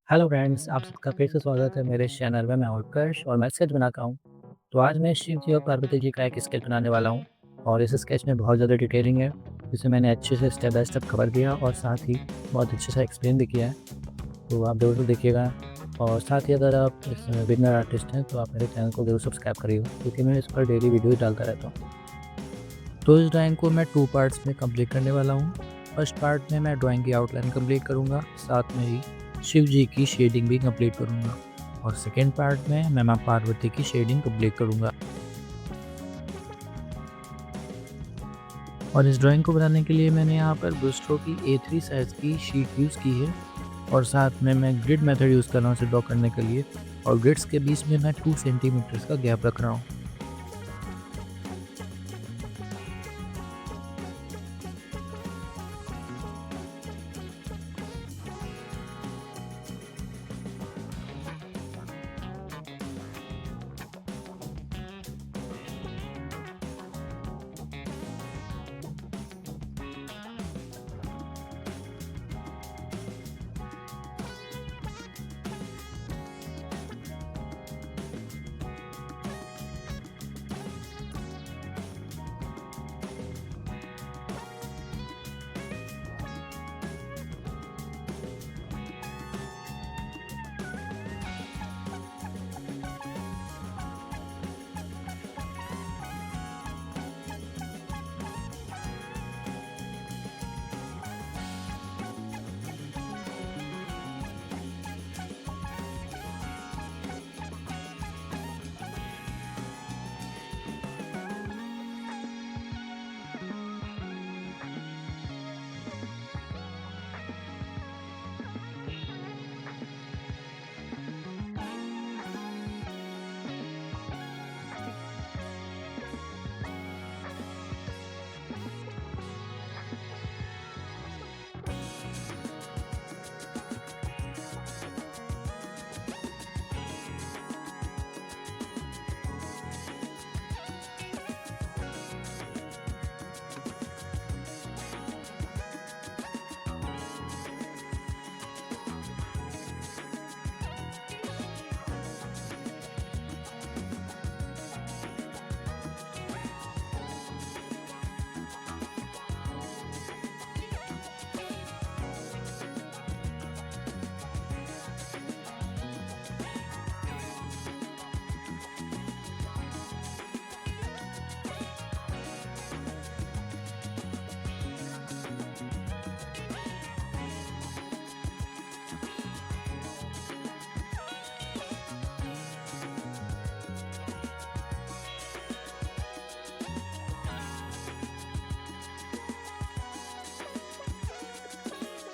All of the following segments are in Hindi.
हेलो फ्रेंड्स, आप सबका फिर से स्वागत है मेरे चैनल में। मैं उत्कर्ष और मैं स्केच बनाता हूँ। तो आज मैं शिव जी और पार्वती जी का एक स्केच बनाने वाला हूँ और इस स्केच में बहुत ज़्यादा डिटेलिंग है, जिसे मैंने अच्छे से स्टेप बाय स्टेप कवर किया और साथ ही बहुत अच्छे से एक्सप्लेन भी किया है। तो आप ज़रूर देखिएगा और साथ ही अगर आप इस बिगिनर आर्टिस्ट हैं तो आप मेरे चैनल को ज़रूर सब्सक्राइब करिएगा, क्योंकि मैं इस पर डेली वीडियो डालता रहता हूँ। तो इस ड्राइंग को मैं 2 पार्ट्स में कंप्लीट करने वाला हूँ। फर्स्ट पार्ट में मैं ड्राइंग की आउटलाइन कंप्लीट करूँगा, साथ में ही शिव जी की शेडिंग भी कंप्लीट करूँगा और सेकेंड पार्ट में मैं माँ पार्वती की शेडिंग कंप्लीट करूँगा। और इस ड्राइंग को बनाने के लिए मैंने यहाँ पर ब्रशस्ट्रोक की A3 साइज़ की शीट यूज़ की है और साथ में मैं ग्रिड मेथड यूज़ कर रहा हूँ इसे ड्रॉ करने के लिए, और ग्रिड्स के बीच में मैं 2 सेंटीमीटर्स का गैप रख रहा हूँ।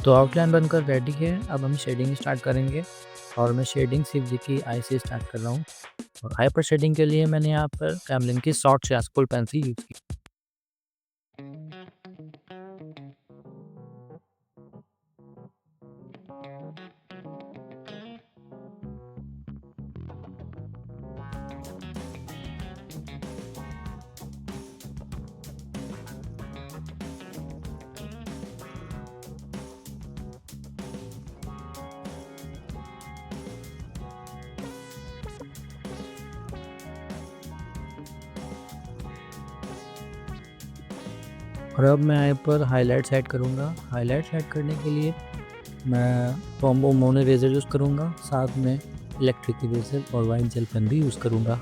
तो आउटलाइन बनकर रेडी है। अब हम शेडिंग स्टार्ट करेंगे और मैं शेडिंग शिव जी की आई से स्टार्ट कर रहा हूँ। और आई पर शेडिंग के लिए मैंने यहाँ पर कैमलिन की शॉर्ट चारकोल पेंसिल यूज़ की। और अब मैं आई पर हाईलाइट्स ऐड करूँगा। हाईलाइट्स ऐड करने के लिए मैं कॉम्बो मोनो इरेज़र यूज़ करूँगा, साथ में इलेक्ट्रिक इरेज़र और वाइट जेल पेन भी यूज़ करूँगा।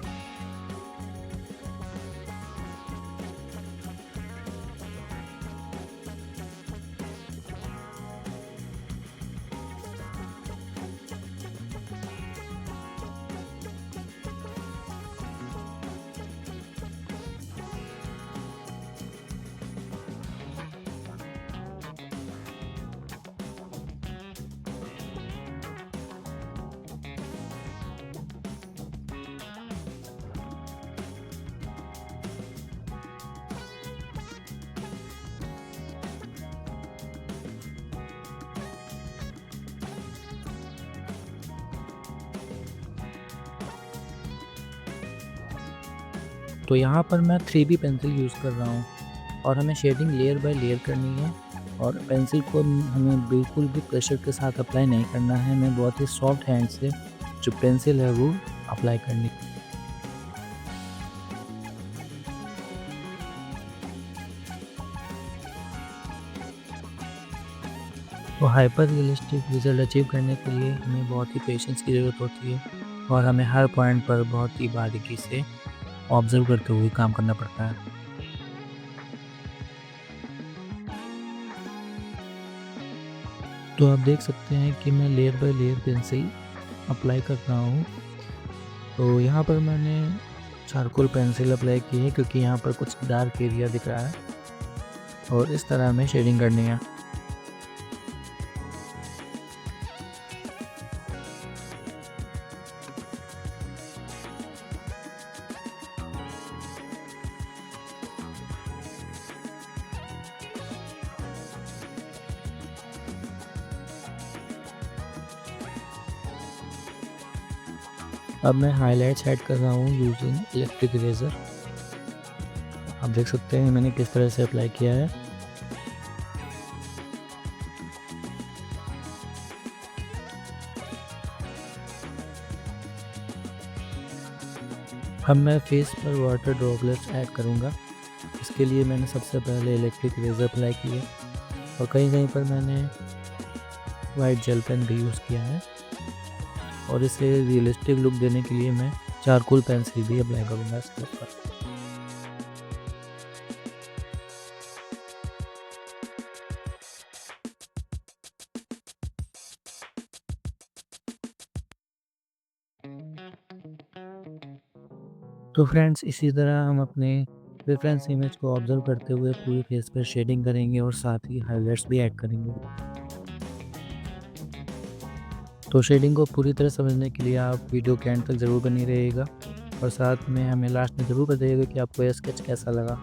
तो यहाँ पर मैं 3B पेंसिल यूज़ कर रहा हूँ और हमें शेडिंग लेयर बाय लेयर करनी है। और पेंसिल को हमें बिल्कुल भी प्रेशर के साथ अप्लाई नहीं करना है, हमें बहुत ही सॉफ्ट हैंड से जो पेंसिल है वो अप्लाई करनी है। तो हाइपर रियलिस्टिक रिजल्ट अचीव करने के लिए हमें बहुत ही पेशेंस की ज़रूरत होती है और हमें हर पॉइंट पर बहुत ही बारीकी से ऑब्जर्व करते हुए काम करना पड़ता है। तो आप देख सकते हैं कि मैं layer by layer pencil apply कर रहा हूँ। तो यहाँ पर मैंने चारकोल पेंसिल अप्लाई की है क्योंकि यहाँ पर कुछ डार्क एरिया दिख रहा है और इस तरह हमें शेडिंग करनी है। अब मैं हाइलाइट्स ऐड कर रहा हूँ यूजिंग इलेक्ट्रिक इरेज़र। आप देख सकते हैं मैंने किस तरह से अप्लाई किया है। अब मैं फेस पर वाटर ड्रॉपलेट्स ऐड करूँगा। इसके लिए मैंने सबसे पहले इलेक्ट्रिक इरेज़र अप्लाई की है और कहीं पर मैंने वाइट जेल पेन भी यूज़ किया है और इसे रियलिस्टिक लुक देने के लिए मैं चारकोल पेंसिल भी अप्लाई करूँगा इसके ऊपर। तो फ्रेंड्स इसी तरह हम अपने रेफरेंस इमेज को ऑब्जर्व करते हुए पूरे फेस पर शेडिंग करेंगे और साथ ही हाइलाइट्स भी ऐड करेंगे। तो शेडिंग को पूरी तरह समझने के लिए आप वीडियो के एंड तक ज़रूर बनी रहिएगा और साथ में हमें लास्ट में ज़रूर बताइएगा कि आपको यह स्केच कैसा लगा।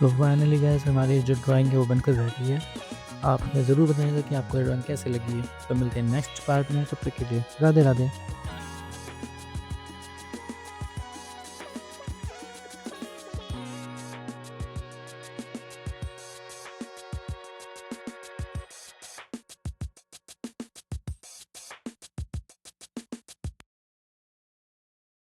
तो फाइनली गाइस हमारी जो ड्राइंग है वो बनकर रेडी है। आप हमें ज़रूर बताइएगा कि आपको ये ड्राइंग कैसी लगी है। तो मिलते हैं नेक्स्ट पार्ट में, तब तक के लिए राधे राधे।